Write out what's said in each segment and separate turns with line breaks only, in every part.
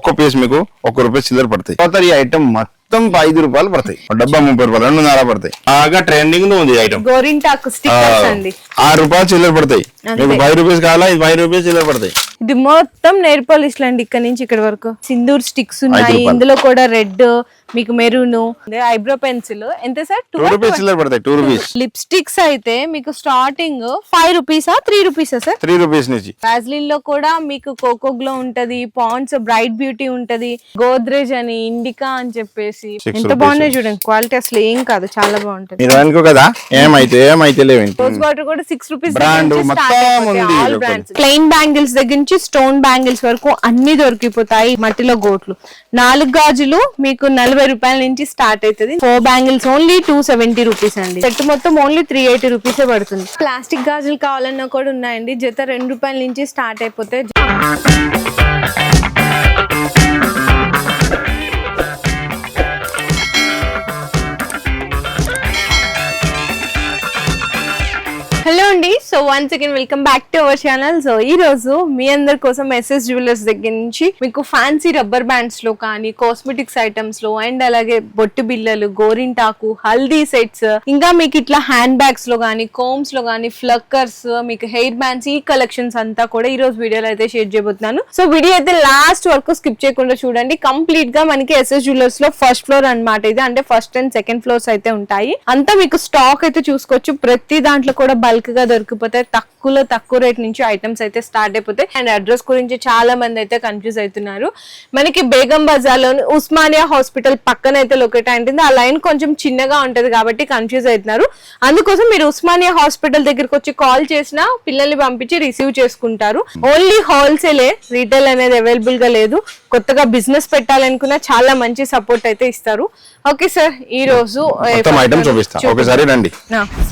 ఒక్క పీస్ మీకు ₹1 చిల్లర పడతాయి. తర్వాత ఈ ఐటమ్ మొత్తం ₹5 పడతాయి. డబ్బా ₹30, 2.5 పడతాయి. బాగా ట్రెండింగ్ లో ఉంది ఐటమ్.
గోరింటాకు స్టిక్కర్స్ అండి.
₹6 చిల్లర పడతాయి. మీకు ₹5 కావాలా, ఇది ₹5 చిల్లర పడతాయి.
ఇది మొత్తం నెయిల్ పాలిష్ అండి. ఇక్కడ నుంచి ఇక్కడ వరకు సింధూర్ స్టిక్స్ ఉన్నాయి. ఇందులో కూడా రెడ్, మీకు మెరూన్, ఐబ్రో పెన్సిల్. ఎంత సార్?
₹2 చిల్లర పడతాయి. ₹2.
లిప్స్టిక్స్ అయితే మీకు స్టార్టింగ్ ₹5 ₹3 సార్?
₹3 నుంచి.
వాజ్లిన్ లో కూడా మీకు కోకో గ్లో ఉంటది, పాండ్స్ బ్రైట్ బ్యూటీ ఉంటది, గోద్రేజ్ అని, ఇండికా అని చెప్పేసి ఎంత బాగున్నాయి చూడండి. క్వాలిటీ అసలు ఏం కాదు, చాలా బాగుంటది.
మీరు అనుకో కదా ఏమైతే లేవు.
రోజ్ వాటర్ కూడా ₹6
బ్రాండ్ మొత్తం ఉంది.
ప్లెయిన్ బ్యాంగిల్స్ దగ్గర నుంచి స్టోన్ బ్యాంగిల్స్ వరకు అన్ని దొరికిపోతాయి. మట్టిలో గోట్లు 4 గాజులు మీకు ₹40 నుంచి స్టార్ట్ అవుతుంది. 4 బ్యాంగిల్స్ ఓన్లీ ₹270 అండి. సెట్ మొత్తం ఓన్లీ ₹380 పడుతుంది. ప్లాస్టిక్ గాజులు కావాలన్నా కూడా ఉన్నాయండి. జత ₹2 నుంచి స్టార్ట్ అయిపోతాయి. హలో అండి. So once again welcome back to our channel. So ఈ రోజు మీ అందరి కోసం ఎస్ఎస్ జ్యువెలర్స్ దగ్గర నుంచి మీకు ఫ్యాన్సీ రబ్బర్ బ్యాండ్స్ లో కానీ, కాస్మెటిక్స్ ఐటమ్స్ లో, అండ్ అలాగే బొట్టు బిల్లలు, గోరింటాకు, హల్దీ సెట్స్, ఇంకా మీకు ఇట్లా హ్యాండ్ బ్యాగ్స్ లో కానీ, కోమ్స్ లో కానీ, ఫ్లక్కర్స్, మీకు హెయిర్ బ్యాండ్స్, ఈ కలెక్షన్స్ అంతా కూడా ఈ రోజు వీడియోలో అయితే షేర్ చేయబోతున్నాను. సో వీడియో అయితే లాస్ట్ వరకు స్కిప్ చేయకుండా చూడండి. కంప్లీట్ గా మనకి ఎస్ఎస్ జ్యువెలర్స్ లో ఫస్ట్ ఫ్లోర్ అన్నమాట ఇది. అంటే ఫస్ట్ అండ్ సెకండ్ ఫ్లోర్స్ అయితే ఉంటాయి. అంతా మీకు స్టాక్ అయితే చూసుకోవచ్చు. ప్రతి దాంట్లో కూడా బల్క్ గా దొరికిపోతాయి. తక్కువ రేట్ నుంచి ఐటమ్స్ అయితే స్టార్ట్ అయిపోతాయి. అండ్ అడ్రస్ గురించి చాలా మంది అయితే కన్ఫ్యూజ్ అవుతున్నారు. మనకి బేగం బజార్ లోని ఉస్మానియా హాస్పిటల్ పక్కన అయితే లొకేట్ అయింది. ఆ లైన్ కొంచెం చిన్నగా ఉంటది కాబట్టి కన్ఫ్యూజ్ అవుతున్నారు. అందుకోసం మీరు ఉస్మానియా హాస్పిటల్ దగ్గరకు వచ్చి కాల్ చేసినా పిల్లల్ని పంపించి రిసీవ్ చేసుకుంటారు. ఓన్లీ హోల్సేలే, రీటైల్ అనేది అవైలబుల్ గా లేదు. కొత్తగా బిజినెస్ పెట్టాలనుకున్నా చాలా మంచి సపోర్ట్ అయితే ఇస్తారు. ఓకే సార్, ఈ రోజు
ఒకసారి రండి.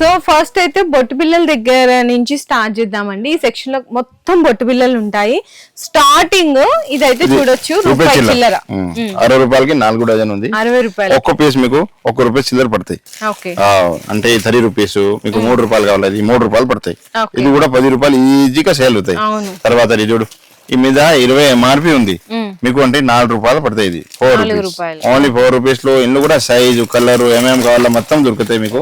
సో ఫస్ట్ అయితే బొట్టు బిల్లల దగ్గర నుంచి స్టార్ట్ చేద్దామండి. ఈ సెక్షన్ లో మొత్తం బొట్టు బిల్లలు ఉంటాయి. స్టార్టింగ్ ఇదైతే చూడొచ్చు ₹1 చిల్లర.
₹60కి 4 డజన్ ఉంది.
₹60.
ఒక్క పీస్ మీకు ₹1 చిల్లర పడతాయి. అంటే ₹30 మీకు ₹3 కావాలి, అది ₹3 పడతాయి. ఇది కూడా ₹10 ఈజీగా సేల్ అవుతాయి. తర్వాత ఇది చూడు, ఈ మీద 20 MRP ఉంది మీకు, అంటే ₹4 పడతాయి. ఇది ₹4. ఓన్లీ ₹4 లో ఇందులో కూడా సైజు, కలర్, ఏమేమి కావాలో మొత్తం దొరుకుతాయి మీకు.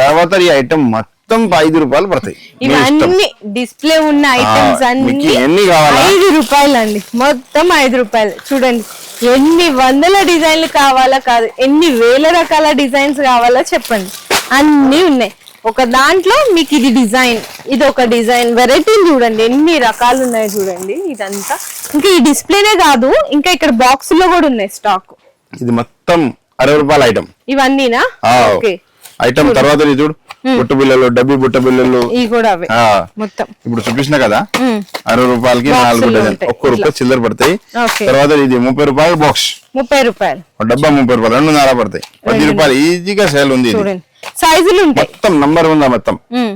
తర్వాత ఈ ఐటమ్ మొత్తం ₹5 పడతాయి.
ఇవన్నీ డిస్ప్లే ఉన్న ఐటమ్స్ అన్ని
ఎన్ని కావాలా
₹5 అండి. మొత్తం ₹5. చూడండి ఎన్ని వందల డిజైన్లు కావాలా కాదు, ఎన్ని వేల రకాల డిజైన్స్ కావాలా చెప్పండి, అన్ని ఉన్నాయి. ఒక దాంట్లో మీకు ఇది డిజైన్, ఇది ఒక డిజైన్, వెరైటీలు చూడండి ఎన్ని రకాలు ఉన్నాయి చూడండి. ఇదంతా ఇంకా ఈ డిస్ప్లేనే కాదు, ఇంకా ఇక్కడ బాక్స్ లో కూడా ఉన్నాయి స్టాక్.
ఇది మొత్తం ₹60 ఐటమ్.
ఇవన్నీనా? Okay
item. తర్వాత ఇది చూడు, బుట్ట బిల్లలు, డబ్బి బుట్ట బిల్లలు,
ఇవి కూడా అవే మొత్తం.
ఇప్పుడు చూపించిన కదా ₹60కి 4 డజన్, ₹1 చిల్లర పడతాయి. తర్వాత ఇది ₹30 బాక్స్,
₹30
డబ్బా ₹30, 2.5 పడతాయి. ₹10 ఈజీగా సేల్ ఉంది.
సైజులు ఉంటాయి,
మొత్తం నంబర్ ఉందా, మొత్తం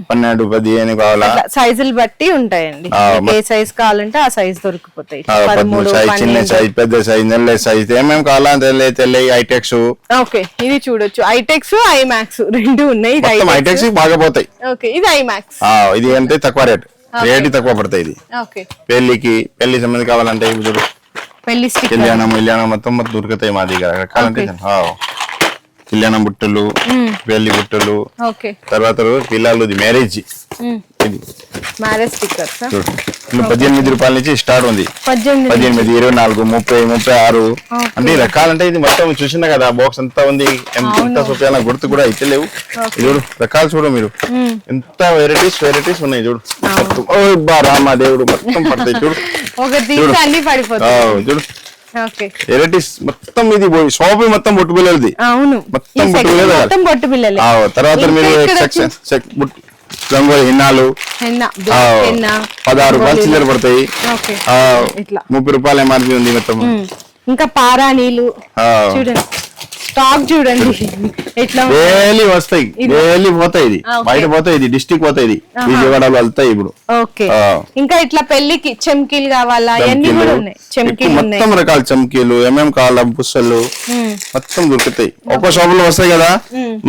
12, 15 కావాలా,
సైజులు బట్టి ఉంటాయండి. ఏ సైజ్ కావాలంటే ఆ సైజ్ దొరికిపోతాయి.
13 సైజ్, చిన్న సైజ్, పెద్ద సైజ్, నెల్ల సైజ్, ఏమేమి కావాలా తెల్ల ఐటెక్స్.
ఓకే ఇది చూడొచ్చు, ఐటెక్స్, ఐమాక్స్ రెండు ఉన్నాయి.
ఐటెక్స్ బాగా పోతాయి.
ఓకే ఇది ఐమాక్స్.
ఇది అంటే తక్కువ రేట్ తక్కువ పడతాయి. ఇది పెళ్లి సంబంధం కావాలంటే చూడు,
పెళ్లి
కళ్యాణం మొత్తం దొరుకుతాయి మా దగ్గర. కావాలంటే కళ్యాణం బుట్టలు, పెళ్లి బుట్టలు, తర్వాత పిల్లలు మ్యారేజ్,
మ్యారేజ్ స్టిక్కర్స్
₹18 నుంచి స్టార్ట్ ఉంది. 18, 24, 30, 36 అంటే రకాలంటే ఇది మొత్తం చూసినా కదా, బాక్స్ అంతా ఉంది. ఎంత చూపాల గుర్తు కూడా అయితే లేవు. చూడు రకాలు చూడు మీరు, ఎంత వెరైటీస్ ఉన్నాయి చూడు. రామా దేవుడు మొత్తం పడతాయి చూడు. చూడు వెరైటీస్ మొత్తం. ఇది షాప్ మొత్తం బొట్టు బిల్లలది, మొత్తం బొట్టు బిల్లలు. తర్వాత మీరు రంగోలి హిన్నాలు ₹16 చిల్లర పడతాయి. ₹30 MRP ఉంది మొత్తం.
ఇంకా పారానీలు చూడండి, స్టాక్ చూడండి ఎట్లా
డైలీ వస్తాయి, డైలీ పోతాయి. ఇది బయట పోతాయి, ఇది డిస్ట్రిక్ట్ పోతాయి, ఇది విజయవాడలో వెళ్తాయి ఇప్పుడు.
ఓకే ఇంకా ఇట్లా పెళ్లికి చెమ్కీలు కావాలా, అన్ని కూడా ఉన్నాయి. చెమ్కీలు
మొత్తం రకాల చెమ్కీలు, ఏమేమి కావాలా, పుస్తలు మొత్తం దొరుకుతాయి. ఒక్కో షాప్ లో వస్తాయి కదా,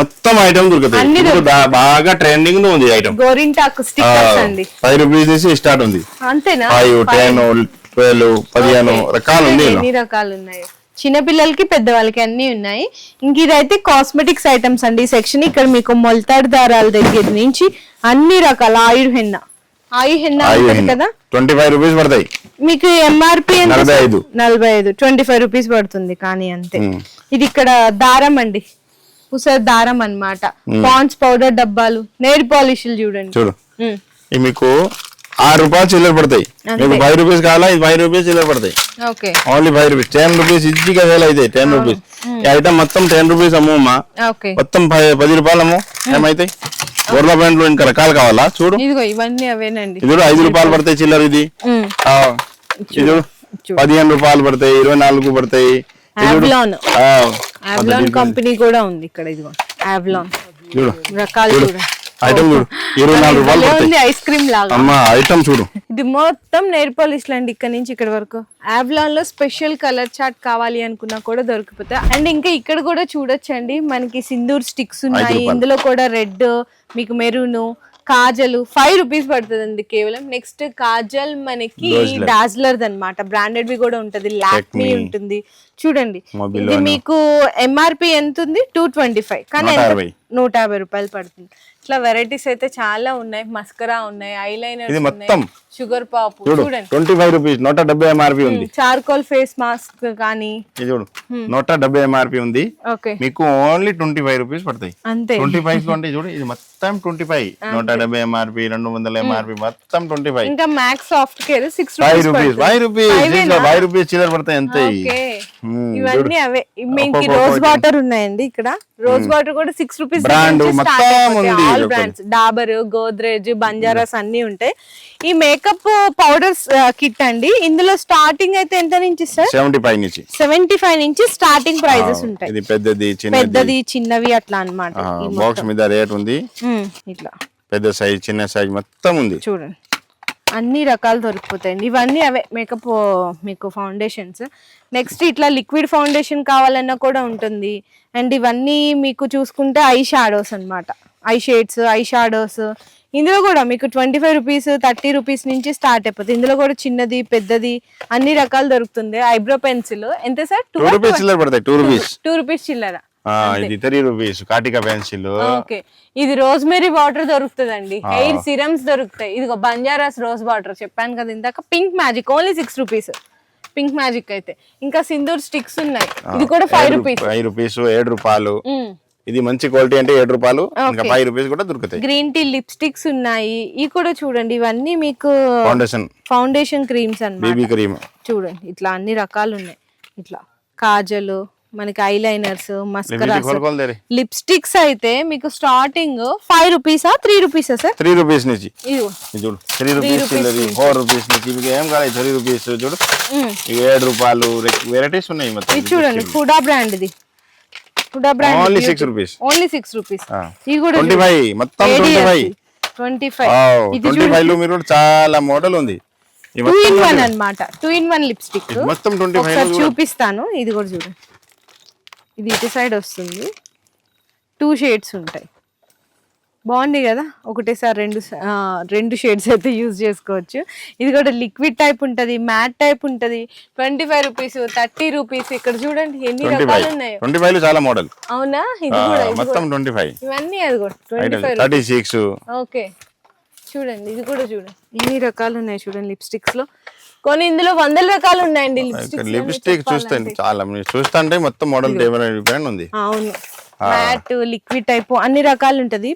మొత్తం ఐటమ్ దొరుకుతాయి. బాగా ట్రెండింగ్ లో ఉంది ఐటమ్.
గోరింటాకు స్టిక్కర్స్ అండి,
₹5 నుంచి స్టార్ట్ ఉంది.
అంతేనా?
5, 10, 12, 15 రకాలు ఉంది
ఎన్ని రకాలు ఉన్నాయి, చిన్న పిల్లలకి పెద్దవాళ్ళకి అన్ని ఉన్నాయి. ఇంక ఇదైతే కాస్మెటిక్స్ ఐటమ్స్ అండి సెక్షన్. ఇక్కడ మీకు మొలతాడు దారాల దగ్గర నుంచి అన్ని రకాల ఆయుర్ హెన్నా ఉంటుంది కదా,
25 రూపీస్ పడతాయి
మీకు. ఎంఆర్పి
45,
25 రూపీస్ పడుతుంది కానీ అంతే. ఇది ఇక్కడ దారం అండి, ఉసర్ దారం అన్నమాట. పాండ్స్ పౌడర్ డబ్బాలు, నెయిల్ పాలిష్లు చూడండి.
చూడు ఇవి మీకు 6 రూపాయలు చిల్లర పడతాయి. మీకు 5 రూపీస్ కావాలా, ఇది 5 రూపీస్ చిల్లర పడతాయి.
Okay,
only 5 rupees. 10 రూపీస్ ఈజీగా సేల్ అయితే 10 రూపీస్. ఈ ఐటమ్ మొత్తం 10 రూపీస్ అమ్మమ్మా, మొత్తం 10 రూపాయలు అమ్ము. ఏమైతాయి గొర్రెల ప్యాంట్లు ఇంకా రకాలు కావాలా చూడు.
ఇదిగో ఇవన్నీ అవేనండి.
ఇది 5 రూపాయలు పడతాయి చిల్లర. ఇది ఇది 15 రూపాయలు పడతాయి, 24 పడతాయి.
ఆవ్లాన్ కంపెనీ కూడా ఉంది ఇక్కడ. ఇదిగో ఆవ్లాన్
చూడు
రకాలు చూడు.
ఐటమ్ చూడు 24 రూపాయలు పడతాయి.
ఐస్ క్రీమ్ లాగా
అమ్మా ఐటమ్ చూడు.
ఇది మొత్తం నెయిల్ పాలిష్ అండి ఇక్కడ నుంచి ఇక్కడ వరకు. ఆవ్లాన్ లో స్పెషల్ కలర్ చార్ట్ కావాలి అనుకున్నా కూడా దొరికిపోతాయి. అండ్ ఇంకా ఇక్కడ కూడా చూడొచ్చండి, మనకి సింధూర్ స్టిక్స్ ఉన్నాయి. ఇందులో కూడా రెడ్, మీకు మెరూన్, కాజల్ 5 రూపీస్ పడుతుంది కేవలం. నెక్స్ట్ కాజల్ మనకి డాజ్లర్ అన్నమాట, బ్రాండెడ్ వి కూడా ఉంటది, లాక్మీ ఉంటుంది చూడండి. ఇది మీకు ఎంఆర్పి ఎంత ఉంది, 225, కానీ 150 రూపాయలు పడుతుంది. ఇట్లా వెరైటీస్ అయితే చాలా ఉన్నాయి. మస్కరా ఉన్నాయి, ఐలైనర్, షుగర్ పాపు చూడండి
25 రూపీస్, 170 ఎంఆర్పి ఉంది.
చార్కోల్ ఫేస్ మాస్క్ కానీ
చూడు 170 ఎంఆర్పి ఉంది. మీకు ఓన్లీ 25 రూపీస్ పడతాయి
అంతే.
25 అంటే చూడు ఇది మొత్తం 25, 170 ఎంఆర్పి, 200 ఎంఆర్పి, మొత్తం 25.
ఇంకా max soft care 6
rupees, 5 rupees చిల్లర పడతాయి అంతే.
ఇవన్నీ అవే. మీకు రోజ్ వాటర్ ఉన్నాయండి ఇక్కడ. రోజ్ వాటర్ కూడా 6 రూపీస్
బ్రాండ్ మొత్తం ఉంది.
ఆల్ బ్రాండ్స్, డాబర్, గోద్రేజ్, బంజారాస్ అన్ని ఉంటాయి. ఈ మేకప్ పౌడర్స్ కిట్ అండి. ఇందులో స్టార్టింగ్ అయితే ఎంత నుంచి సార్? 75 నుంచి స్టార్టింగ్ ప్రైజెస్ ఉంటాయి.
ఇది పెద్దది,
చిన్నవి అట్లా అన్నమాట.
బాక్స్ మీద రేట్ ఉంది.
ఇట్లా
పెద్ద సైజ్, చిన్న సైజ్ మొత్తం ఉంది
చూడండి. అన్ని రకాలు దొరికిపోతాయండి. ఇవన్నీ అవే మేకప్ మీకు ఫౌండేషన్స్. నెక్స్ట్ ఇట్లా లిక్విడ్ ఫౌండేషన్ కావాలన్నా కూడా ఉంటుంది. అండ్ ఇవన్నీ మీకు చూసుకుంటే ఐ షాడోస్ అన్నమాట, ఐ షేడ్స్, ఐ షాడోస్. ఇందులో కూడా మీకు 25 రూపీస్, 30 రూపీస్ నుంచి స్టార్ట్ అయిపోతుంది. ఇందులో కూడా చిన్నది, పెద్దది అన్ని రకాలు దొరుకుతుంది. ఐబ్రో పెన్సిల్ ఎంత సార్?
2 రూపీస్ చిల్లర పడతాయి.
2 రూపీస్ చిల్లర.
ఇది 3 రూపీస్ కాటికా పెన్సిల్.
ఓకే, ఇది రోజ్మెరీ వాటర్ దొరుకుతుందండి. హెయిర్ సిరమ్స్ దొరుకుతాయి. ఇదిగో బంజారాస్ రోజ్ వాటర్ చెప్పాను కదా ఇందాక. Pink magic only 6 rupees, pink magic అయితే. ఇంకా సింధూర్ స్టిక్స్ ఉన్నాయి, ఇది కూడా 5 రూపీస్.
5 రూపీస్, 7 రూపాయలు. ఇది మంచి క్వాలిటీ అంటే 7 రూపాయలు, ఇంకా 5 రూపీస్ కూడా దొరుకుతాయి.
గ్రీన్ టీ లిప్స్టిక్స్ ఉన్నాయి. ఇవి కూడా చూడండి, ఇవన్నీ మీకు ఫౌండేషన్ క్రీమ్స్ అన్నమాట.
బేబీ క్రీమ్ చూడండి,
ఇట్లా అన్ని రకాలు ఉన్నాయి. ఇట్లా కాజల్, మనకి ఐలైనర్స్, మస్కరాస్, లిప్స్టిక్స్ అయితే మీకు స్టార్టింగ్ 5 రూపీసా 3 రూపీసా సార్?
3 రూపీస్ నుంచి చూడు, 3 రూపీస్, 4 రూపీస్ నుంచి మీకు ఏం కావాలి 3 రూపీస్ చూడు. 7 రూపాయలు వెరైటీస్ ఉన్నాయి మొత్తం.
ఇది చూడండి హుడా బ్రాండ్, ఇది Huda brand
only 6 rupees,
only 6 rupees. ఇది కూడా
25, మొత్తం 25. ఇది 25 లో మీరు చాలా మోడల్ ఉంది.
2 in 1 అన్నమాట, 2 in 1 లిప్స్టిక్
మొత్తం 25
చూపిస్తాను. ఇది కూడా చూడండి, ఇది ఇటు సైడ్ వస్తుంది, 2 షేడ్స్ ఉంటాయి. బాగుంది కదా, ఒకటేసారి రెండు షేడ్స్ అయితే యూజ్ చేసుకోవచ్చు. ఇది కూడా లిక్విడ్ టైప్ ఉంటుంది, మ్యాట్ టైప్ ఉంటుంది. 25 రూపీస్, 30 రూపీస్. ఇక్కడ చూడండి ఎన్ని రకాలు ఉన్నాయో.
25 చాలా మోడల్.
అవునా? ఇది కూడా
మొత్తం 25.
ఇవన్నీ అది కూడా 25,
36.
ఓకే చూడండి, ఇది కూడా చూడండి ఎన్ని రకాలు ఉన్నాయి చూడండి లిప్స్టిక్స్ లో. కొన్ని ఇందులో 100 రకాలు ఉన్నాయండి
లిప్స్టిక్. చూస్తుంటే మొత్తం మోడల్ డిఫరెంట్ ఉంది.
అవును, మ్యాట్, లిక్విడ్ టైప్ అన్ని రకాలు ఉంటది.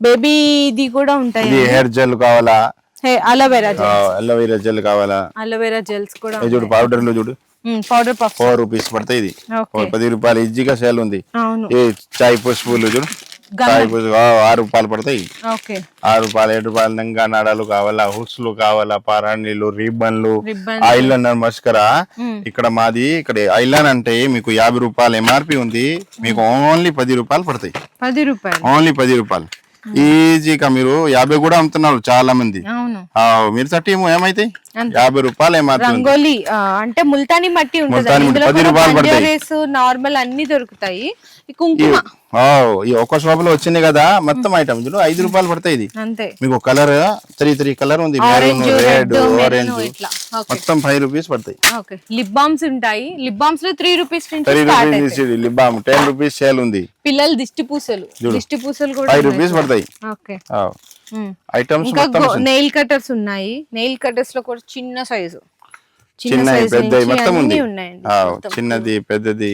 బేబీది కూడా ఉంటాయి.
హెయిర్ జెల్ కావాలా,
అలోవెరా
జెల్ కావాలా,
అలోవెరా జెల్స్ కూడా
చూడు. పౌడర్ లో చూడు,
పౌడర్ పఫ్
4 రూపీస్ పడతాయి. ఇది 10 రూపాయలు ఈజీగా సేల్ ఉంది.
అవును,
చాయ్ పసుపులు చూడు, 6 రూపాయలు పడతాయి. 6 రూపాయలు, 7 రూపాయలు. నంగా నాడాలు కావాలా, హుస్లు కావాలా, పారాణీలు, రిబ్బన్లు, ఐలైనర్, మస్కరా. ఇక్కడ మాది ఇక్కడ ఐలైనర్ అంటే మీకు 50 రూపాయలు ఎంఆర్పి ఉంది. మీకు ఓన్లీ 10 రూపాయలు పడతాయి.
10 రూపాయలు,
ఓన్లీ 10 రూపాయలు. ఈజీగా మీరు 50 కూడా అమ్ముతున్నారు చాలా మంది. మీరు 30 ఏమైతాయి, 50 రూపాయలు ఎంఆర్పి.
రంగోలీ అంటే ముల్తానీ మట్టి ఉంటుంది,
10 రూపాయలు పడతాయి.
నార్మల్ అన్ని దొరుకుతాయి. కుంకుమ
ఈ ఒక్క షాప్ లో వచ్చింది కదా మొత్తం ఐటమ్ చూడు 5 రూపాయలు పడతాయి. ఇది
అంతే.
మీకు కలర్ 3 కలర్ ఉంది, మెరూన్, రెడ్, ఆరెంజ్, మొత్తం 5 రూపీస్ పడతాయి.
ఓకే. లిప్ బామ్స్ ఉంటాయి. లిప్ బామ్స్ లో 3 రూపీస్ నుంచి
3 rupees lip balm, 10 rupees sale ఉంది.
పిల్లల దిష్టి పూసలు కూడా
5 రూపీస్ పడతాయి.
ఓకే.
ఐటమ్స్
ఇంకా నెయిల్ కటర్స్ ఉన్నాయి. నెయిల్ కటర్స్ లో కూడా చిన్న సైజు,
చిన్న పెద్దది మొత్తం ఉంది. చిన్నది పెద్దది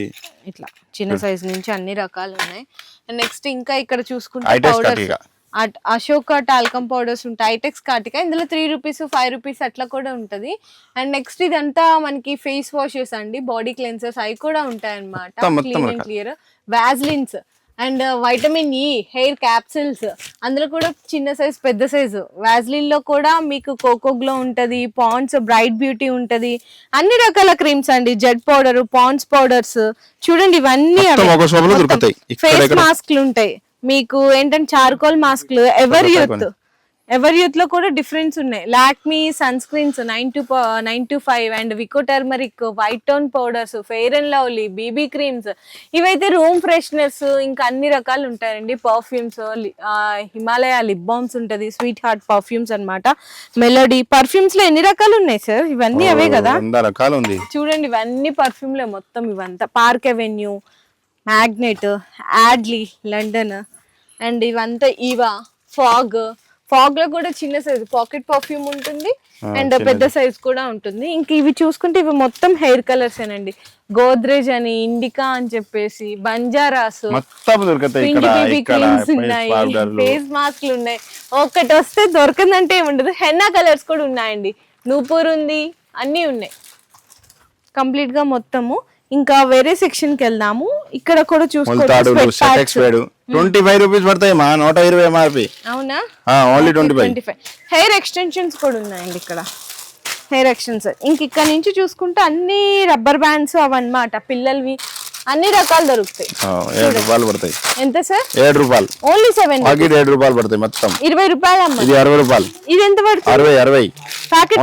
ఇట్లా చిన్న సైజు నుంచి అన్ని రకాలు ఉన్నాయి. నెక్స్ట్ ఇంకా ఇక్కడ చూసుకుంటే పౌడర్స్, అశోక టాల్కమ్ పౌడర్స్ ఉంటాయి. ఐటెక్స్ కాటికా ఇందులో 3 రూపీస్ 5 రూపీస్ అట్లా కూడా ఉంటది. అండ్ నెక్స్ట్ ఇదంతా మనకి ఫేస్ వాషెస్ అండి, బాడీ క్లెన్సర్స్ అవి కూడా ఉంటాయి అన్నమాట. Clean and clear, Vaselines and vitamin E hair capsules, అందులో కూడా చిన్న సైజ్ పెద్ద సైజు. వాజ్లిన్ లో కూడా మీకు కోకో గ్లో ఉంటది, పాండ్స్ బ్రైట్ బ్యూటీ ఉంటది, అన్ని రకాల క్రీమ్స్ అండి, జెడ్ పౌడర్, పాండ్స్ పౌడర్స్ చూడండి ఇవన్నీ. ఫేస్ మాస్క్లు ఉంటాయి మీకు ఏంటంటే చార్కోల్ మాస్క్లు, ఎవర్ యూత్ లో కూడా డిఫరెన్స్ ఉన్నాయి. Lakme sunscreens 925 and Vicco turmeric, white tone powders, fair and lovely, BB creams, ఇవైతే రూమ్ ఫ్రెషనర్స్, ఇంకా అన్ని రకాలు ఉంటాయండి. పర్ఫ్యూమ్స్, హిమాలయ లిప్ బామ్స్ ఉంటది, స్వీట్ హార్ట్ పర్ఫ్యూమ్స్ అన్నమాట. మెలోడీ పర్ఫ్యూమ్స్ లో ఎన్ని రకాలు ఉన్నాయి సార్? ఇవన్నీ అవే కదా చూడండి, ఇవన్నీ పర్ఫ్యూమ్ లో మొత్తం. ఇవంతా Park Avenue, Magnet, Yardley, London and ఇవంతా ఈవా, ఫాగ్ లో కూడా చిన్న సైజు పాకెట్ పర్ఫ్యూమ్ ఉంటుంది అండ్ పెద్ద సైజ్ కూడా ఉంటుంది. ఇంక ఇవి చూసుకుంటే ఇవి మొత్తం హెయిర్ కలర్స్ ఏనండి. గోద్రేజ్ అని, ఇండికా అని చెప్పేసి, బంజారాస్, క్రీమ్స్ ఉన్నాయి, ఫేస్ మాస్క్లు ఉన్నాయి. ఒకటి వస్తే దొరకదంటే ఏముండదు. హెన్నా కలర్స్ కూడా ఉన్నాయండి, నూపూర్ ఉంది, అన్ని ఉన్నాయి కంప్లీట్ గా మొత్తము. ఇంకా వేరే సెక్షన్ కి వెళ్దాము. ఇక్కడ కూడా చూసుకోవచ్చు
25 రూపీస్ పడతాయి మా 120 ఎంఆర్పి.
అవునా?
ఓన్లీ 25.
హెయిర్ ఎక్స్టెన్షన్స్ కూడా ఉన్నాయండి ఇక్కడ, హెయిర్ ఎక్స్టెన్షన్. ఇంక ఇక్కడ నుంచి చూసుకుంటే అన్ని రబ్బర్ బ్యాండ్స్ అవన్నమాట, పిల్లలవి అన్ని రకాలు దొరుకుతాయి.
7 రూపాయలు పడతాయి.
ఎంత సార్?
7 రూపాయలు.
ఓన్లీ 7
రూపాయలు పడతాయి మొత్తం.
20 రూపాయలు అమ్మ.
ఇది 60 రూపాయలు.
ఇది ఎంత పడుతుంది?
60
ప్యాకెట్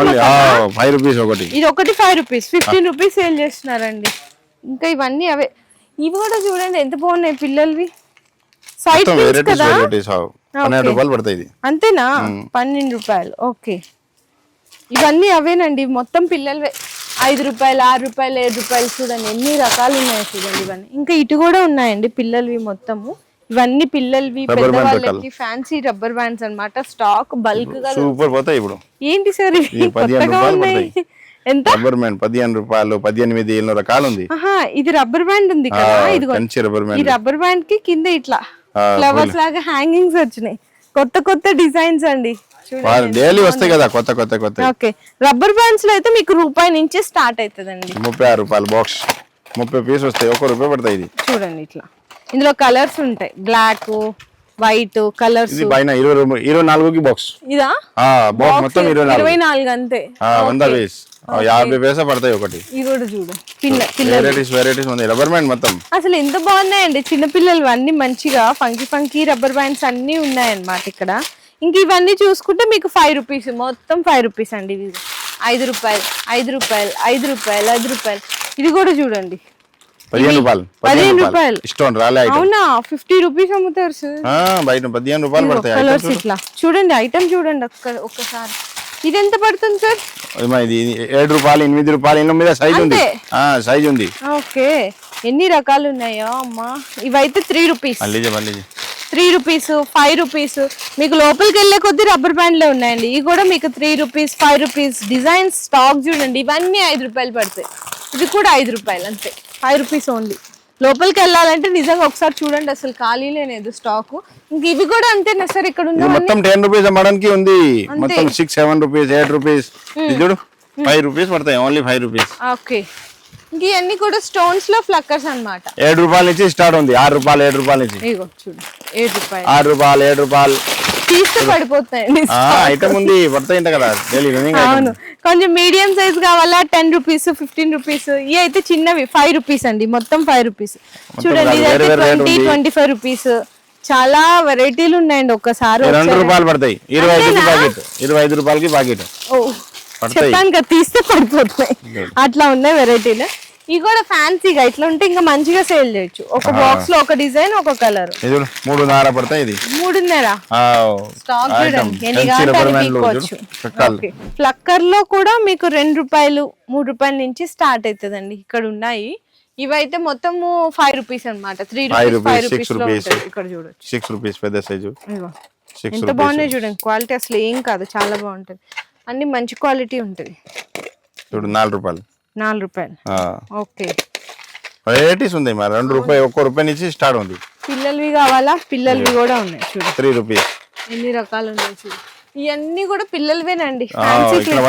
5 రూపీస్ ఒకటి.
ఇది ఒకటి 5 రూపీస్, 15 రూపీస్ సేల్ చేస్తున్నారండి. ఇంకా ఇవన్నీ అవే. ఇవి కూడా చూడండి ఎంత బాగున్నాయి పిల్లలవి. సైడ్ పిన్స్ కదా,
12 రూపాయలు పడతాయి.
అంతేనా? 12 రూపాయలు. ఓకే. ఇవన్నీ అవేనండి మొత్తం పిల్లలవే. 5 రూపాయలు, 6 రూపాయలు, 7 రూపాయలు. చూడండి ఎన్ని రకాలు ఉన్నాయి చూడండి ఇవన్నీ. ఇంకా ఇటు కూడా ఉన్నాయండి పిల్లలవి మొత్తము. ఇవన్నీ పిల్లలవి, పెద్దవాళ్ళకి ఫ్యాన్సీ రబ్బర్ బ్యాండ్స్ అన్నమాట. స్టాక్ బల్క్ గా
సూపర్ పోతాయి. ఇప్పుడు ఏంటి
సార్ ఇవి కొత్తగా ఉన్నాయి? ఎంత?
రబ్బర్ బ్యాండ్ 15 రూపాయలు, 18 ఎన్నో రకాలు ఉంది.
ఇది రబ్బర్ బ్యాండ్ ఉంది కదా, ఈ రబ్బర్ బ్యాండ్ కి కింద ఇట్లా ఫ్లవర్స్ లాగా హ్యాంగింగ్స్ వచ్చినాయి. కొత్త డిజైన్స్ అండి,
డైలీ వస్తాయి కదా కొత్త.
ఓకే. రబ్బర్ బ్యాండ్స్ లో అయితే మీకు రూపాయి నుంచి స్టార్ట్ అవుతుందండి.
36 రూపాయలు బాక్స్, 30 పీస్ వస్తాయి, 1 రూపాయి పడతాయి. ఇది చూడండి
ఇట్లా. ఇందులో కలర్స్ ఉంటాయి, బ్లాక్, వైట్ కలర్స్.
ఇది పైన 24 కి బాక్స్.
ఇదా?
బాక్స్ మొత్తం
24 అంతే.
100 పీస్ 50 పైసా పడతాయి ఒకటి.
ఇది కూడా చూడు,
వెరైటీస్ ఉంది. రబ్బర్ బ్యాండ్ మొత్తం
అసలు ఎంత బాగున్నాయండి. చిన్న పిల్లలు అన్ని మంచిగా ఫంకీ రబ్బర్ బ్యాండ్స్ అన్ని ఉన్నాయన్నమాట ఇక్కడ. ఇంక ఇవన్నీ చూసుకుంటే మీకు 5 రూపీస్, మొత్తం 5 రూపీస్ అండి. ఇది 5 రూపాయలు, 5 రూపాయలు, 5 రూపాయలు, 5 రూపాయలు. ఇది కూడా చూడండి 15 రూపాయలు. అవునా? 50 రూపీస్ అమ్ముతారు సార్
బయట. 15 రూపాయలు పడతాయి.
కలర్స్ ఇట్లా చూడండి, ఐటమ్ చూడండి ఒక్కసారి. ఇది ఎంత పడుతుంది సార్?
ఇది 7 రూపాయలు, 8 రూపాయలు. ఇళ్ళ మీద సైజ్ ఉంది.
ఓకే. ఎన్ని రకాలు ఉన్నాయో అమ్మా. ఇవైతే 3 రూపీస్, 3 రూపీస్, 5 రూపీస్. మీకు లోపలికి వెళ్ళే కొద్ది రబ్బర్ బ్యాండ్లే ఉన్నాయండి. ఇవి కూడా మీకు 3 రూపీస్, 5 రూపీస్. డిజైన్స్ స్టాక్ చూడండి, ఇవన్నీ 5 రూపాయలు పడతాయి. ఇది కూడా 5 రూపాయలు అంతే, 5 రూపీస్ ఓన్లీ. లోపలికి వెళ్ళాలంటే నిజంగా ఒకసారి చూడండి, అసలు ఖాళీ లేదు స్టాక్. ఇంక ఇవి కూడా అంతేనా సార్? ఇక్కడ
మొత్తం 10 రూపీస్ అమ్మడానికి ఉంది. మొత్తం 6, 7 రూపీస్, 8 రూపీస్. చూడు 5 రూపీస్ పడతాయి, ఓన్లీ 5 రూపీస్.
ఓకే. ఇంక ఇవన్నీ కూడా స్టోన్స్ లో ఫ్లక్కర్స్ అన్నమాట.
7 రూపాయల నుంచి స్టార్ట్ ఉంది. 6 రూపాయలు, 7 రూపాయల నుంచి.
ఇగో చూడు 7 రూపాయలు,
6 రూపాయలు, 7 రూపాయలు
తీస్తే పడిపోతాయండి.
ఐటమ్ ఉంది, పడతాయి కదా.
అవును. కొంచెం మీడియం సైజ్ కావాలా 10 రూపీస్, 15 రూపీస్. ఇవి అయితే చిన్నవి 5 రూపీస్ అండి, మొత్తం 5 రూపీస్. చూడండి ఇదైతే 20, 25 రూపీస్. చాలా వెరైటీలు ఉన్నాయండి. ఒక్కసారి
2 రూపాయలు పడతాయి, 25 రూపాయలకి ప్యాకెట్.
చెప్పాను కదా, తీస్తే పడిపోతాయి. అట్లా ఉన్నాయి వెరైటీలు. ఇవి కూడా ఫ్యాన్సీగా ఇట్లా ఉంటే ఇంకా మంచిగా సేల్ చేయొచ్చు. ఒక బాక్స్ లో ఒక డిజైన్ ఒక కలర్.
3.5 పడతాయి. ఇది
3.5 స్టాక్ చూడండి ఎన్ని కావాలి తీసుకోవచ్చు. ఫ్లక్కర్ లో కూడా మీకు ₹2 ₹3 నుంచి స్టార్ట్ అవుతుందండి. ఇక్కడ ఉన్నాయి ఇవైతే మొత్తం ₹5 అన్నమాట. ₹3 లో ఉంటాయి. ఇక్కడ చూడొచ్చు
₹6 పెద్ద సైజు.
ఎంత బాగున్నాయి చూడండి. క్వాలిటీ అసలు ఏం కాదు, చాలా బాగుంటది. అన్ని మంచి క్వాలిటీ ఉంటది.
చూడు ₹4.
₹4. ఓకే.
వెరైటీస్ ఉంది మరి. ₹2 ₹1 నుంచి స్టార్ట్ ఉంది.
పిల్లలవి కావాలా? పిల్లలవి కూడా ఉన్నాయి చూడు.
₹3
ఎన్ని రకాలు ఉన్నాయి చూడు. ఇవన్నీ కూడా పిల్లలవేనండి.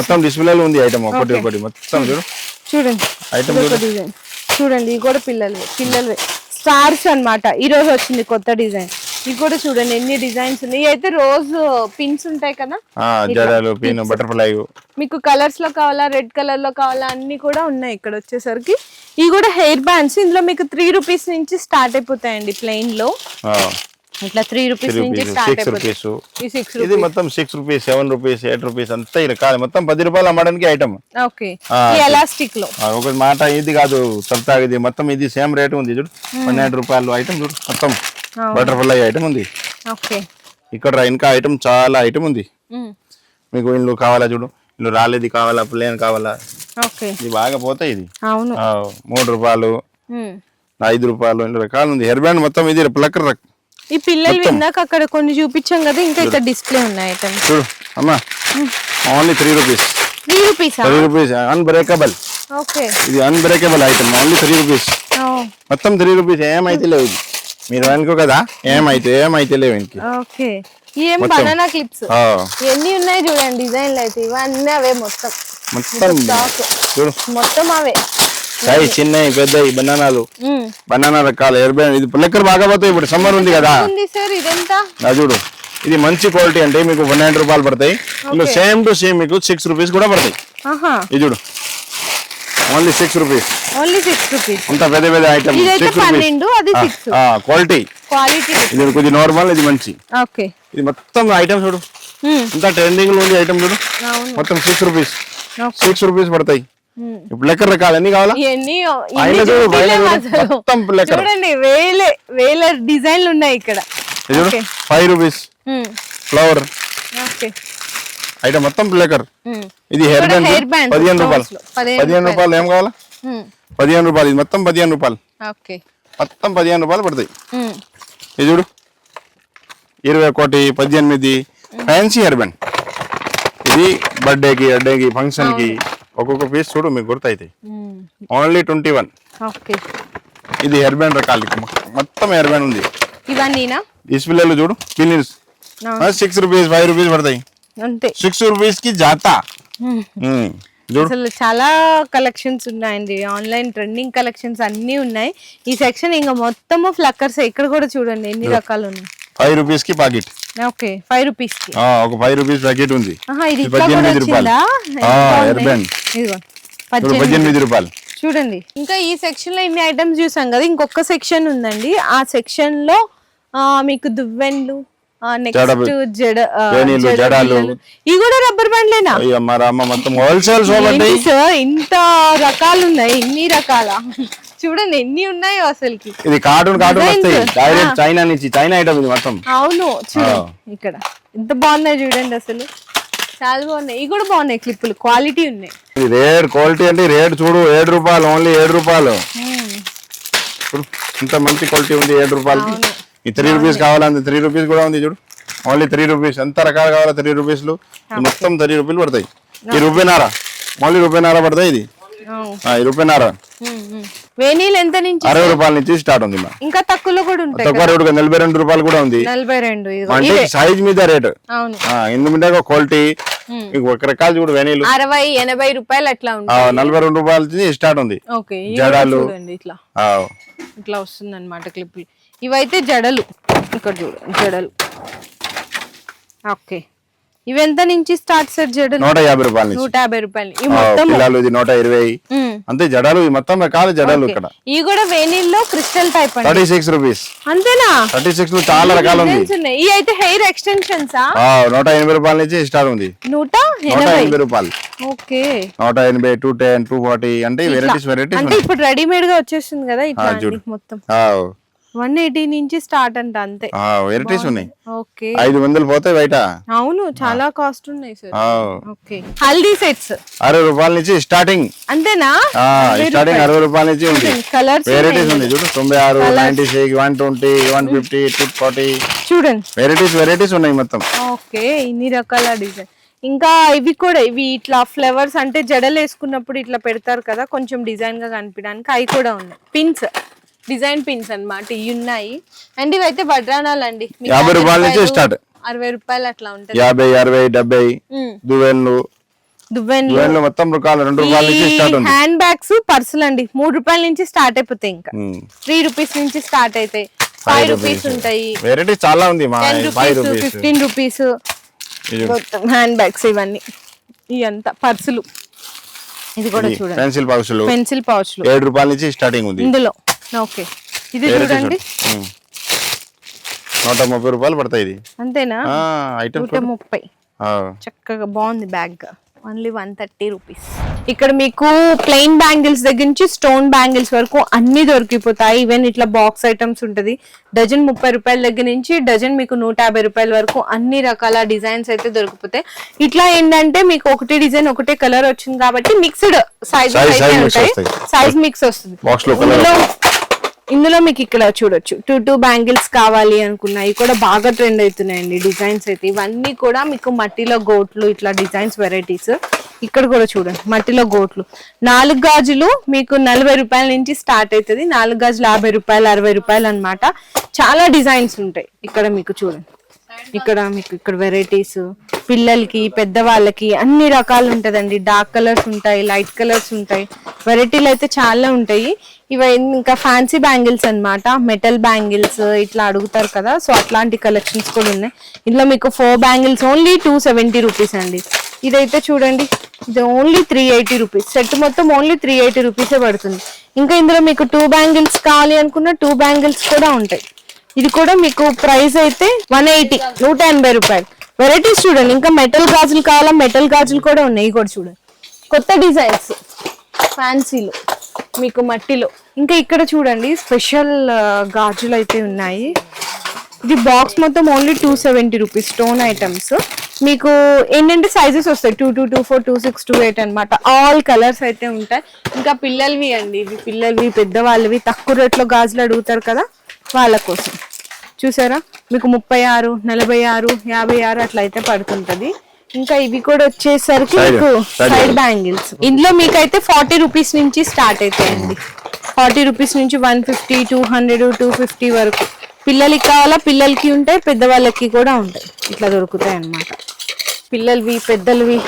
మొత్తం డిస్ప్లేలో ఉంది ఐటమ్ ఒకటి మొత్తం చూడు.
చూడండి ఐటమ్ డిజైన్ చూడండి. ఇవి కూడా పిల్లలవే స్టార్స్ అన్నమాట. ఈ రోజు వచ్చింది కొత్త డిజైన్. ఇవి కూడా చూడండి ఎన్ని డిజైన్స్ ఉన్నాయి. అయితే రోజు పిన్స్ ఉంటాయి కదా,
జడలు పిన్ బటర్ఫ్లై.
మీకు కలర్స్ లో కావాలా, రెడ్ కలర్ లో కావాలా, అన్ని కూడా ఉన్నాయి ఇక్కడ వచ్చేసరికి. ఇవి కూడా హెయిర్ బ్యాండ్స్. ఇందులో మీకు ₹3 నుంచి స్టార్ట్ అయిపోతాయండి. ప్లెయిన్ లో ఇట్లా ₹3 నుంచి స్టార్ట్ అయిపోతాయి.
ఇది మొత్తం ₹6 ₹7 ₹8 అంతా ఇలా మొత్తం ₹10 అమ్మడానికి ఐటమ్.
ఓకే. ఎలాస్టిక్ లో
ఒక మాట ఇది కాదు సబ్తా. ఇది మొత్తం ఇది సేమ్ రేట్ ఉంది చూడు. ₹12 ఐటమ్ చూడు. మొత్తం బటర్ఫ్లై ఐటమ్ ఉంది.
ఓకే.
ఇక్కడ ఇంకా ఐటమ్ చాలా ఐటమ్ ఉంది. మీకు ఇల్లు కావాలా చూడు. ఇల్లు రాలేది కావాలా, ప్లేన్ కావాలా.
ఓకే.
ఇది బాగా పోతాయి. ఇది
అవును
₹3 ₹5 ఇన్ని రకాలు ఉంది. హెయిర్ బ్యాండ్ మొత్తం ఇది ప్లక్కర్.
ఈ పిల్లలు ఇందాక అక్కడ కొన్ని చూపించాం కదా, ఇంకా ఇక్కడ డిస్ప్లే ఉన్నాయి ఐటమ్స్
చూడు అమ్మా. ఓన్లీ ₹3. ₹3 అన్బ్రేకబుల్.
ఓకే.
ఇది అన్బ్రేకబుల్ ఐటమ్. ఓన్లీ ₹3. మొత్తం ₹3. ఏమైతే లేవు. మీరు అనుకో కదా ఏమైతే లేవు ఇంక.
ఓకే. ఏం బనానా క్లిప్స్ ఎన్ని ఉన్నాయి చూడండి డిజైన్లు. అయితే ఇవన్నీ అవే మొత్తం
చూడు.
మొత్తం అవే
సైజ్ చిన్నవి పెద్దవి బనానా రకాలు. హెయిర్ బ్యాండ్ ఇది ప్లక్కర్ బాగా పోతాయి. ఇప్పుడు సమ్మర్ ఉంది కదా. చూడు ఇది మంచి క్వాలిటీ. అంటే మీకు ₹9 పడతాయి. ఇందులో సేమ్ టు సేమ్ మీకు ₹6 కూడా పడతాయి. ఇది చూడు ఓన్లీ ₹6. అంత పెద్ద పెద్ద ఐటమ్. క్వాలిటీ ఇది కొద్దిగా నార్మల్, ఇది మంచి. ఇది మొత్తం ఐటమ్ చూడు. ఇంత ట్రెండింగ్ లో ఉంది ఐటమ్ చూడు. మొత్తం ₹6 పడతాయి. ఇప్పుడు లెక్కర్ రకాలు ఎన్ని కావాలా?
చూడండి వేల డిజైన్లు ఉన్నాయి ఇక్కడ.
₹5 ఫ్లవర్ ఐటమ్ మొత్తం లెక్కర్. ఇది హెయిర్ బ్యాండ్ ₹15. ఏం కావాలా? ₹15. ఇది మొత్తం ₹15. మొత్తం ₹15 పడతాయి. ఇది చూడు 21 18 ఫ్యాన్సీ హెయిర్ బ్యాండ్. ఇది బర్త్డేకి ఫంక్షన్ కి ఒక్కొక్క పీస్ చూడు మీకు గుర్తయితాయి. ఓన్లీ 21. ఇది హెయిర్ బ్యాండ్ రకాలు. మొత్తం హెయిర్ బ్యాండ్ ఉంది. డిస్ప్లేలు చూడు. పిన్స్ ₹6 ₹5 పడతాయి. ₹6 కి జాతా.
అసలు చాలా కలెక్షన్స్ ఉన్నాయండి. ఆన్లైన్ ట్రెండింగ్ కలెక్షన్స్ అన్ని ఉన్నాయి. ఈ సెక్షన్ ఇంకా మొత్తము ఫ్లక్కర్స్. ఇక్కడ కూడా చూడండి ఎన్ని రకాలు ఉన్నాయి.
₹5 కి ప్యాకెట్.
ఓకే. ₹5 కి
ఒక ₹5 ప్యాకెట్ ఉంది.
ఇది ₹18.
₹18
చూడండి. ఇంకా ఈ సెక్షన్ లో ఇన్ని ఐటమ్స్ చూసాం కదా. ఇంకొక సెక్షన్ ఉందండి. ఆ సెక్షన్ లో మీకు దువ్వెన్లు, నెక్స్ట్ జడాలు. ఇవి కూడా రబ్బర్ బ్యాండ్లేనా?
మొత్తం హోల్సేల్
సార్ ఇంత రకాలు ఉన్నాయి. ఇన్ని రకాల చూడండి ఎన్ని ఉన్నాయో అసలుకి.
ఇది కార్టూన్ డైరెక్ట్ చైనా నుంచి. చైనా ఐటమ్ ఇది మొత్తం.
అవును చూడండి ఇక్కడ ఎంత బాగున్నాయి చూడండి. అసలు చాలా బాగున్నాయి. ఇవి కూడా బాగున్నాయి క్లిప్పులు. క్వాలిటీ ఉన్నాయి.
రేట్ క్వాలిటీ అంటే రేట్ చూడు ₹7. ఓన్లీ ₹7. ఇంత మంచి క్వాలిటీ ఉంది ₹7. ఈ ₹3 కావాలంటే ₹3 కూడా ఉంది చూడు. ఓన్లీ ₹3. ఎంత రకాలు కావాలా ₹3 మొత్తం ₹3 పడతాయి. ఈ ₹1.5 ఓన్లీ ₹1.5 పడతాయి. ఇది ₹1.5.
వేణీలు ఎంత నుంచి?
₹60 నుంచి స్టార్ట్ ఉంది.
ఇంకా తక్కువలో కూడా ఉంటాయి.
తక్కువ రేటు ₹42 కూడా ఉంది.
42
అంటే సైజ్ మీద రేటు. ఇందు మీద క్వాలిటీ ఒక రకాలు చూడు. వేణీలు
₹60-80 అట్లా ఉంటాయి.
₹42 నుంచి స్టార్ట్ ఉంది. జడాలు
ఇట్లా వస్తుంది అనమాట క్లిప్లు. ఇవైతే జడలు. ఇక్కడ చూడు జడలు. ఓకే. ఇవి ఎంత నుంచి స్టార్ట్ సార్ జడలు?
150 రూపాయల నుంచి.
150 రూపాయలు ఈ మొత్తం.
పిల్లలు ఇది 120 అంతే. జడలు ఈ మొత్తం రకాల జడలు ఇక్కడ.
ఇవి కూడా వేణీల్లో క్రిస్టల్ టైప్ అండి.
36 రూపీస్.
అంతేనా?
36 లో చాలా రకాలు ఉంది.
ఇవి అయితే హెయిర్ ఎక్స్టెన్షన్స్.
180 రూపాయల నుంచి స్టార్ట్ ఉంది. 180 రూపాయలు.
ఓకే.
180, 210, 240 అంటే వెరైటీస్
అంటే ఇప్పుడు రెడీమేడ్ గా వచ్చేస్తుంది కదా ఇట్లా మొత్తం. 180 నుంచి స్టార్ట్ అంట అంతే.
వెరైటీస్ ఉన్నాయి.
ఓకే.
500 పోతాయి బయట.
అవును చాలా కాస్ట్ ఉన్నాయి సార్. ఓకే. హల్దీ సెట్స్
60 రూపాయల నుంచి స్టార్టింగ్.
అంతేనా?
స్టార్టింగ్ 60 రూపాయల నుంచి ఉంది.
కలర్స్
వెరైటీస్ ఉంది చూడు. 96, 96, 120, 150, 240
చూడండి.
వెరైటీస్ ఉన్నాయి మొత్తం.
ఓకే. ఇన్ని రకాల డిజైన్. ఇంకా ఇవి కూడా ఇవి ఇట్లా ఫ్లవర్స్ అంటే జడలు వేసుకున్నప్పుడు ఇట్లా పెడతారు కదా కొంచెం డిజైన్ గా కనిపించడానికి. అవి కూడా ఉన్నాయి. పిన్స్, డిజైన్ పిన్స్ అన్నమాట ఇవి ఉన్నాయి. అండ్ ఇవైతే వడ్రానాలు అండి.
50 రూపాయల నుంచి స్టార్ట్.
60 రూపాయలు అట్లా ఉంటుంది.
50, 60, 70 దువ్వెన్లు మొత్తం రకాలు 2 రూపాయల నుంచి స్టార్ట్ ఉంది.
హ్యాండ్ బ్యాగ్స్, పర్సులు అండి 3 రూపాయల నుంచి స్టార్ట్ అయిపోతాయి. ఇంకా 3 రూపీస్ నుంచి స్టార్ట్ అవుతాయి. 5 రూపీస్ ఉంటాయి.
వెరైటీస్ చాలా ఉంది.
10 రూపీస్, 15 రూపీస్ మొత్తం హ్యాండ్ బ్యాగ్స్ ఇవన్నీ. ఇవంతా పర్సులు. ఇది కూడా చూడండి. పెన్సిల్ పౌచ్లు
7 రూపాయల నుంచి స్టార్టింగ్ ఉంది
ఇందులో. ఓకే. ఇది చూడండి
130 రూపాయలు పడతాయి. ఇది
అంతేనా?
ఐటమ్
130. చక్కగా బాగుంది బ్యాగ్. Only 130 rupees. ఇక్కడ మీకు ప్లెయిన్ బ్యాంగిల్స్ దగ్గర నుంచి స్టోన్ బ్యాంగిల్స్ వరకు అన్ని దొరికిపోతాయి. ఈవెన్ ఇట్లా బాక్స్ ఐటమ్స్ ఉంటది. డజన్ 30 రూపాయల దగ్గర నుంచి డజన్ మీకు 150 రూపాయల వరకు అన్ని రకాల డిజైన్స్ అయితే దొరికిపోతాయి. ఇట్లా ఏంటంటే మీకు ఒకటే డిజైన్ ఒకటే కలర్ వచ్చింది కాబట్టి మిక్స్డ్ సైజ్ అయితే ఉంటాయి. సైజ్ మిక్స్ వస్తుంది. ఇందులో మీకు ఇక్కడ చూడొచ్చు 2 బ్యాంగిల్స్ కావాలి అనుకున్నాయి కూడా బాగా ట్రెండ్ అవుతున్నాయండి డిజైన్స్ అయితే. ఇవన్నీ కూడా మీకు మట్టిలో గోట్లు ఇట్లా డిజైన్స్ వెరైటీస్. ఇక్కడ కూడా చూడండి మట్టిలో గోట్లు. 4 గాజులు మీకు 40 రూపాయల నుంచి స్టార్ట్ అవుతుంది. 4 గాజులు 50 రూపాయలు, 60 రూపాయలు అనమాట. చాలా డిజైన్స్ ఉంటాయి ఇక్కడ మీకు చూడండి. ఇక్కడ మీకు ఇక్కడ వెరైటీస్ పిల్లలకి పెద్దవాళ్ళకి అన్ని రకాలు ఉంటదండి. డార్క్ కలర్స్ ఉంటాయి, లైట్ కలర్స్ ఉంటాయి. వెరైటీలు అయితే చాలా ఉంటాయి. ఇవి ఇంకా ఫ్యాన్సీ బ్యాంగిల్స్ అన్నమాట. మెటల్ బ్యాంగిల్స్ ఇట్లా అడుగుతారు కదా, సో అట్లాంటి కలెక్షన్స్ కూడా ఉన్నాయి. ఇందులో మీకు 4 బ్యాంగిల్స్ ఓన్లీ 270 రూపీస్ అండి. ఇదైతే చూడండి ఇది ఓన్లీ 380 రూపీస్. సెట్ మొత్తం ఓన్లీ 380 రూపీసే పడుతుంది. ఇంకా ఇందులో మీకు 2 బ్యాంగిల్స్ కావాలి అనుకున్న 2 బ్యాంగిల్స్ కూడా ఉంటాయి. ఇది కూడా మీకు ప్రైస్ అయితే 180, 180 రూపాయలు. వెరైటీస్ చూడండి. ఇంకా మెటల్ గాజులు కావాలా, మెటల్ గాజులు కూడా ఉన్నాయి. ఇవి కూడా చూడండి కొత్త డిజైన్స్ ఫ్యాన్సీలో మీకు మట్టిలో. ఇంకా ఇక్కడ చూడండి స్పెషల్ గాజులు అయితే ఉన్నాయి. ఇది బాక్స్ మొత్తం ఓన్లీ 270 రూపీస్. స్టోన్ ఐటమ్స్ మీకు ఏంటంటే సైజెస్ వస్తాయి 22, 24, 26, 28 అనమాట. ఆల్ కలర్స్ అయితే ఉంటాయి. ఇంకా పిల్లలవి అండి. ఇవి పిల్లలవి పెద్దవాళ్ళవి తక్కువ రేట్లో గాజులు అడుగుతారు కదా వాళ్ళ కోసం. చూసారా మీకు 36, 46, 56 అట్లా అయితే పడుతుంటది. ఇంకా ఇవి కూడా వచ్చేసరికి మీకు సైడ్ బ్యాంగిల్స్. ఇందులో మీకైతే 40 రూపీస్ నుంచి స్టార్ట్ అవుతాయండి. 40 రూపీస్ నుంచి 150, 200, 250 వరకు. పిల్లలకి కావాలా పిల్లలకి ఉంటాయి, పెద్దవాళ్ళకి కూడా ఉంటాయి. ఇట్లా దొరుకుతాయి అన్నమాట. పిల్లలవి పెద్దలవి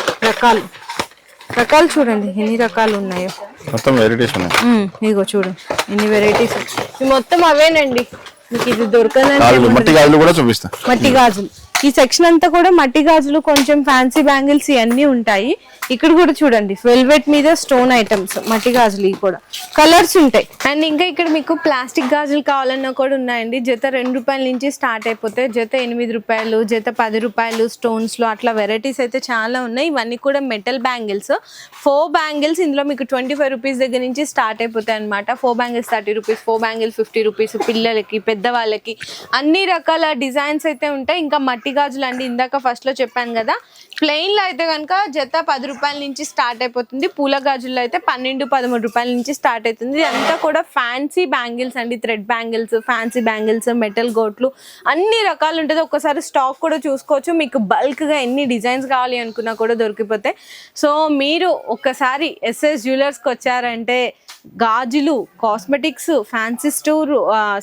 రకాలు చూడండి ఎన్ని రకాలు ఉన్నాయో.
మొత్తం వెరైటీస్ ఉన్నాయి.
ఇదిగో చూడండి ఎన్ని వెరైటీస్. ఇవి మొత్తం అవేనండి. మీకు ఇది దొరకదండి.
మట్టి గాజులు కూడా చూపిస్తా.
మట్టి గాజులు ఈ సెక్షన్ అంతా కూడా మట్టి గాజులు, కొంచెం ఫ్యాన్సీ బ్యాంగిల్స్ ఇవన్నీ ఉంటాయి. ఇక్కడ కూడా చూడండి వెల్వెట్ మీద స్టోన్ ఐటమ్స్ మట్టి గాజులు. ఇవి కూడా కలర్స్ ఉంటాయి. అండ్ ఇంకా ఇక్కడ మీకు ప్లాస్టిక్ గాజులు కావాలన్నా కూడా ఉన్నాయండి. జత 2 రూపాయల నుంచి స్టార్ట్ అయిపోతాయి. జత 8 రూపాయలు, జత 10 రూపాయలు. స్టోన్స్ లో అట్లా వెరైటీస్ అయితే చాలా ఉన్నాయి. ఇవన్నీ కూడా మెటల్ బ్యాంగిల్స్. 4 బ్యాంగిల్స్ ఇందులో మీకు 25 రూపీస్ దగ్గర నుంచి స్టార్ట్ అయిపోతాయి అనమాట. 4 బ్యాంగిల్స్ 30 రూపీస్, 4 బ్యాంగిల్స్ 50 రూపీస్. పిల్లలకి పెద్దవాళ్ళకి అన్ని రకాల డిజైన్స్ అయితే ఉంటాయి. ఇంకా మట్టి గాజులు అండి ఇందాక ఫస్ట్ లో చెప్పాను కదా. ప్లెయిన్ లో అయితే కనుక జత 10 రూపాయల నుంచి స్టార్ట్ అయిపోతుంది. పూల గాజుల్లో అయితే 12, 13 రూపాయల నుంచి స్టార్ట్ అవుతుంది. ఇదంతా కూడా ఫ్యాన్సీ బ్యాంగిల్స్ అండి. Thread bangles, fancy bangles, metal గోట్లు అన్ని రకాలు ఉంటుంది. ఒక్కసారి స్టాక్ కూడా చూసుకోవచ్చు. మీకు బల్క్ గా ఎన్ని డిజైన్స్ కావాలి అనుకున్నా కూడా దొరికిపోతాయి. సో మీరు ఒక్కసారి ఎస్ఎస్ జ్యువెలర్స్కి వచ్చారంటే గాజులు, కాస్మెటిక్స్, ఫ్యాన్సీ స్టోర్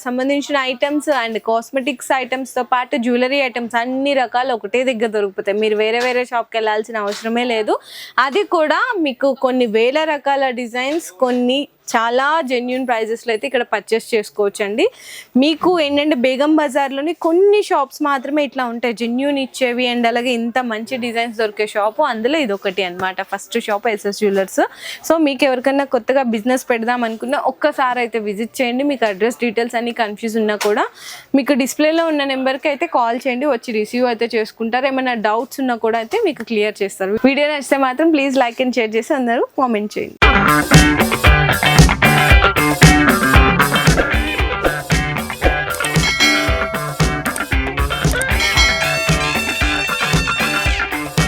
సంబంధించిన ఐటమ్స్ అండ్ కాస్మెటిక్స్ ఐటమ్స్ తో పాటు జ్యువెలరీ ఐటమ్స్ అన్ని రకాలు ఒకటే దగ్గర దొరుకుతాయి. మీరు వేరే షాప్కి వెళ్ళాల్సిన అవసరమే లేదు. అది కూడా మీకు కొన్ని వేల రకాల డిజైన్స్, కొన్ని చాలా జెన్యూన్ ప్రైజెస్లో అయితే ఇక్కడ పర్చేస్ చేసుకోవచ్చు అండి. మీకు ఏంటంటే బేగం బజార్లోని కొన్ని షాప్స్ మాత్రమే ఇట్లా ఉంటాయి జెన్యూన్ ఇచ్చేవి అండ్ అలాగే ఇంత మంచి డిజైన్స్ దొరికే షాపు, అందులో ఇది ఒకటి అనమాట. First shop S S jewellers. So మీకు ఎవరికైనా కొత్తగా బిజినెస్ పెడదాం అనుకున్నా ఒక్కసారి అయితే విజిట్ చేయండి. మీకు అడ్రస్ డీటెయిల్స్ అన్ని కన్ఫ్యూజ్ ఉన్నా కూడా మీకు డిస్ప్లేలో ఉన్న నెంబర్కి అయితే కాల్ చేయండి, వచ్చి రిసీవ్ అయితే చేసుకుంటారు. ఏమైనా డౌట్స్ ఉన్నా కూడా అయితే మీకు క్లియర్ చేస్తారు. వీడియో నచ్చితే మాత్రం ప్లీజ్ లైక్ అండ్ షేర్ చేసి అందరూ కామెంట్ చేయండి.